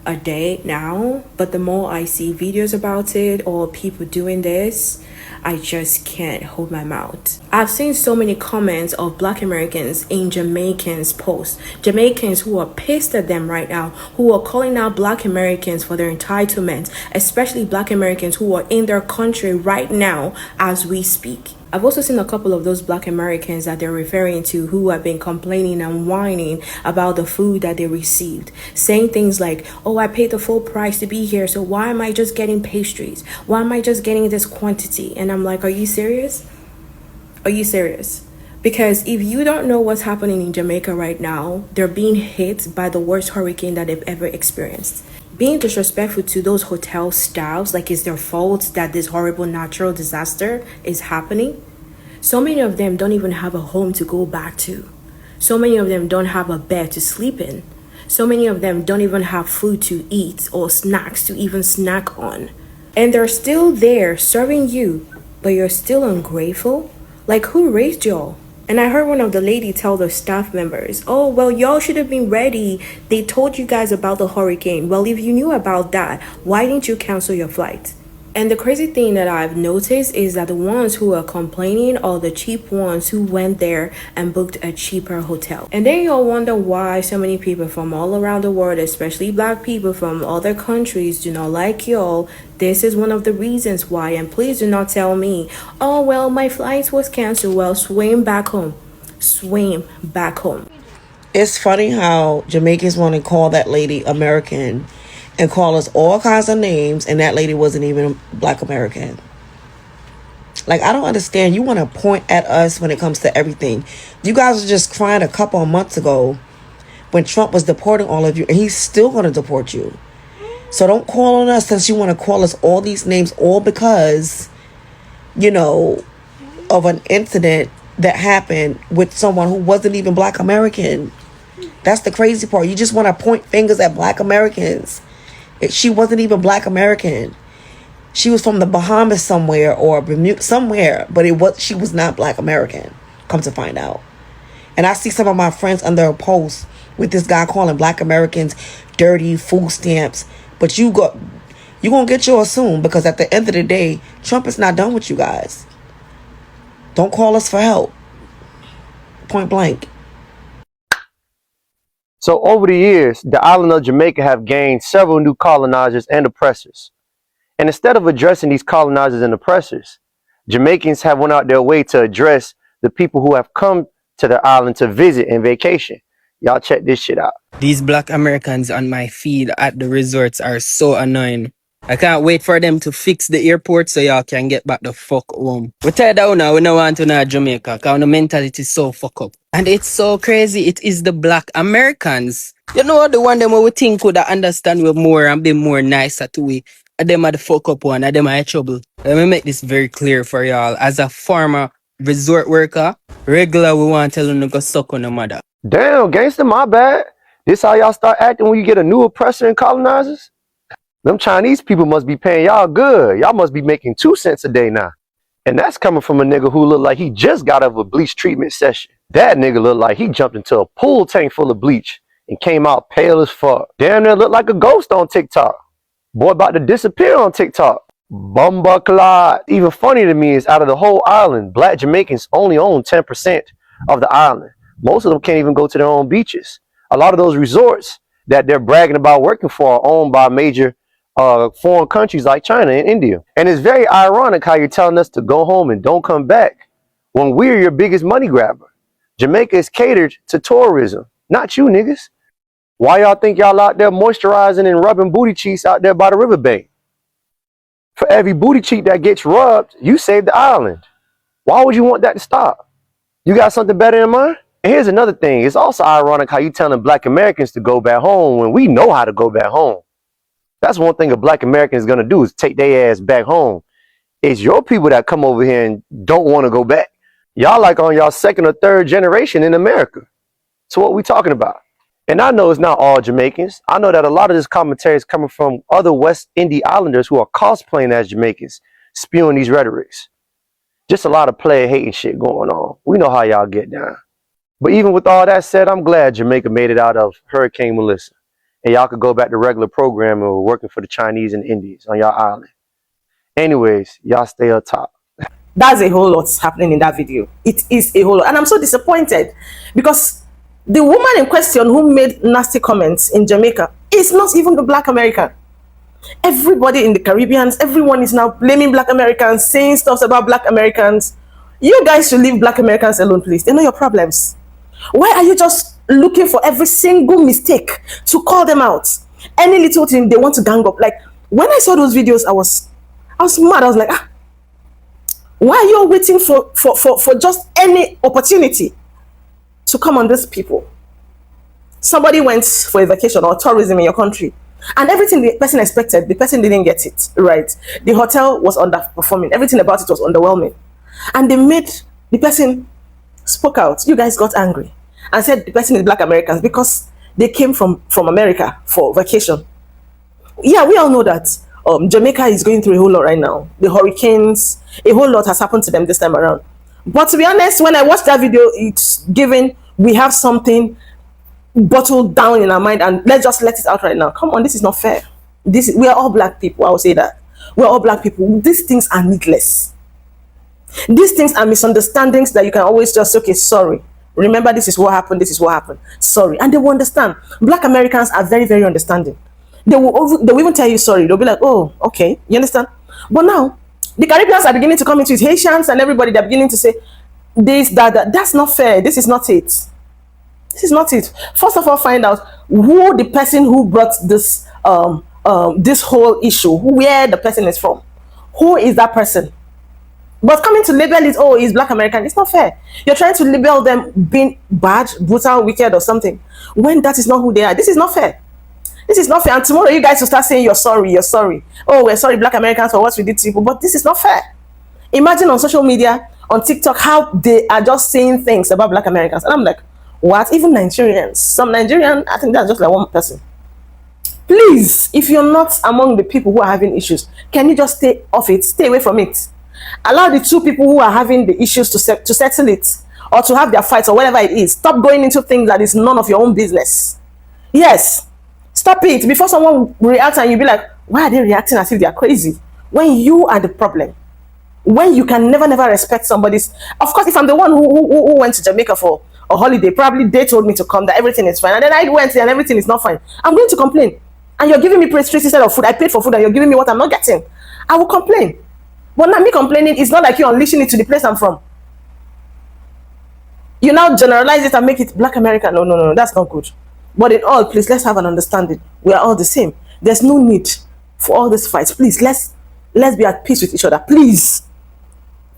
a day now, but the more I see videos about it or people doing this, I just can't hold my mouth. I've seen so many comments of Black Americans in Jamaicans posts. Jamaicans who are pissed at them right now, who are calling out Black Americans for their entitlements, especially Black Americans who are in their country right now as we speak. I've also seen a couple of those Black Americans that they're referring to who have been complaining and whining about the food that they received, saying things like, oh, I paid the full price to be here, so why am I just getting pastries? Why am I just getting this quantity? And I'm like, are you serious? Are you serious? Because if you don't know what's happening in Jamaica right now, they're being hit by the worst hurricane that they've ever experienced. Being disrespectful to those hotel staffs, like it's their fault that this horrible natural disaster is happening. So many of them don't even have a home to go back to. So many of them don't have a bed to sleep in. So many of them don't even have food to eat or snacks to even snack on. And they're still there serving you, but you're still ungrateful? Like, who raised y'all? And I heard one of the ladies tell the staff members, oh, well, y'all should have been ready. They told you guys about the hurricane. Well, if you knew about that, why didn't you cancel your flight? And the crazy thing that I've noticed is that the ones who are complaining are the cheap ones who went there and booked a cheaper hotel. And then you'll wonder why so many people from all around the world, especially Black people from other countries, do not like y'all. This is one of the reasons why. And please do not tell me, oh, well, my flight was canceled. Well, swim back home. Swim back home. It's funny how Jamaicans want to call that lady American and call us all kinds of names, and that lady wasn't even Black American. Like, I don't understand. You want to point at us when it comes to everything. You guys were just crying a couple of months ago when Trump was deporting all of you, and he's still going to deport you. So don't call on us since you want to call us all these names, all because, you know, of an incident that happened with someone who wasn't even Black American. That's the crazy part. You just want to point fingers at Black Americans. She wasn't even Black American. She was from the Bahamas somewhere or Bermuda somewhere, but she was not Black American. Come to find out. And I see some of my friends under a post with this guy calling Black Americans dirty food stamps. But you gonna get yours soon, because at the end of the day, Trump is not done with you guys. Don't call us for help. Point blank. So over the years, the island of Jamaica have gained several new colonizers and oppressors. And instead of addressing these colonizers and oppressors, Jamaicans have went out their way to address the people who have come to the island to visit and vacation. Y'all check this shit out. These Black Americans on my feed at the resorts are so annoying. I can't wait for them to fix the airport so y'all can get back the fuck home. We tell that now, we don't want to know Jamaica, because the mentality is so fuck up. And it's so crazy, it is the Black Americans. You know, the one them we think could understand we more and be more nicer to we. And them are the fuck up one, and them are in trouble. Let me make this very clear for y'all. As a former resort worker, regular we want to tell them to go suck on the mother. Damn, gangster, my bad. This how y'all start acting when you get a new oppressor and colonizers? Them Chinese people must be paying y'all good. Y'all must be making 2 cents a day now. And that's coming from a nigga who look like he just got out of a bleach treatment session. That nigga look like he jumped into a pool tank full of bleach and came out pale as fuck. Damn near looked like a ghost on TikTok. Boy about to disappear on TikTok. Bumbucklot. Even funnier to me is out of the whole island, black Jamaicans only own 10% of the island. Most of them can't even go to their own beaches. A lot of those resorts that they're bragging about working for are owned by major foreign countries like China and India. And it's very ironic how you're telling us to go home and don't come back when we're your biggest money grabber. Jamaica is catered to tourism, not you niggas. Why y'all think y'all out there moisturizing and rubbing booty cheeks out there by the riverbank? For every booty cheek that gets rubbed, you save the island. Why would you want that to stop? You got something better in mind? And here's another thing. It's also ironic how you telling black Americans to go back home when we know how to go back home. That's one thing a black American is going to do is take their ass back home. It's your people that come over here and don't want to go back. Y'all like on y'all second or third generation in America. So what we talking about? And I know it's not all Jamaicans. I know that a lot of this commentary is coming from other West Indian Islanders who are cosplaying as Jamaicans, spewing these rhetorics. Just a lot of player hating shit going on. We know how y'all get down. But even with all that said, I'm glad Jamaica made it out of Hurricane Melissa. And y'all could go back to regular programming or working for the Chinese and Indians on y'all island. Anyways, y'all stay up top. That's a whole lot happening in that video. It is a whole lot. And I'm so disappointed because the woman in question who made nasty comments in Jamaica is not even the black American. Everybody in the Caribbean, everyone is now blaming black Americans, saying stuff about black Americans. You guys should leave black Americans alone, please. They know your problems. Why are you just looking for every single mistake to call them out? Any little thing they want to gang up. Like when I saw those videos, I was mad. I was like, why are you waiting for just any opportunity to come on these people? Somebody went for a vacation or tourism in your country, and everything the person expected, the person didn't get it right. The hotel was underperforming. Everything about it was underwhelming, and they made the person spoke out. You guys got angry and said the person is black Americans because they came from America for vacation. Yeah, we all know that Jamaica is going through a whole lot right now. The hurricanes, a whole lot has happened to them this time around. But to be honest, when I watched that video, it's given we have something bottled down in our mind and let's just let it out right now. Come on, this is not fair. We are all black people. I will say that. We're all black people. These things are needless. These things are misunderstandings that you can always just say, okay, sorry. Remember, this is what happened. This is what happened. Sorry. And they will understand. Black Americans are very, very understanding. They will even tell you sorry. They'll be like, oh, okay. You understand? But now, the Caribbeans are beginning to come into it. Haitians and everybody, they're beginning to say this, that. That's not fair. This is not it. This is not it. First of all, find out who the person who brought this this whole issue, where the person is from. Who is that person? But coming to label it, oh, he's black American, it's not fair. You're trying to label them being bad, brutal, wicked, or something, when that is not who they are. This is not fair. This is not fair. And tomorrow you guys will start saying you're sorry, you're sorry. Oh, we're sorry, black Americans, for what we did to people. But this is not fair. Imagine on social media, on TikTok, how they are just saying things about black Americans. And I'm like, what? Even Nigerians. Some Nigerian, I think that's just like one person. Please, if you're not among the people who are having issues, can you just stay off it? Stay away from it. Allow the two people who are having the issues to settle it, or to have their fights, or whatever it is. Stop going into things that is none of your own business. Yes, stop it before someone reacts and you be like, why are they reacting as if they are crazy? When you are the problem, when you can never respect somebody's. Of course, if I'm the one who went to Jamaica for a holiday, probably they told me to come, that everything is fine, and then I went there and everything is not fine, I'm going to complain. And you're giving me praise instead of food. I paid for food and you're giving me what I'm not getting. I will complain. But not me complaining, it's not like you're unleashing it to the place I'm from. You now generalize it and make it black American. No, that's not good. But in all, please, let's have an understanding. We are all the same. There's no need for all these fights. Please, let's be at peace with each other. Please,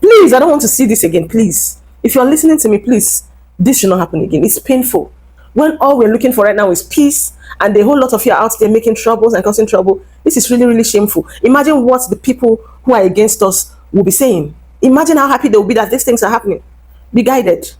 I don't want to see this again. Please, if you're listening to me, please, this should not happen again. It's painful. When all we're looking for right now is peace, and a whole lot of you are out there making troubles and causing trouble, this is really, really shameful. Imagine what the people who are against us will be saying. Imagine how happy they will be that these things are happening. Be guided.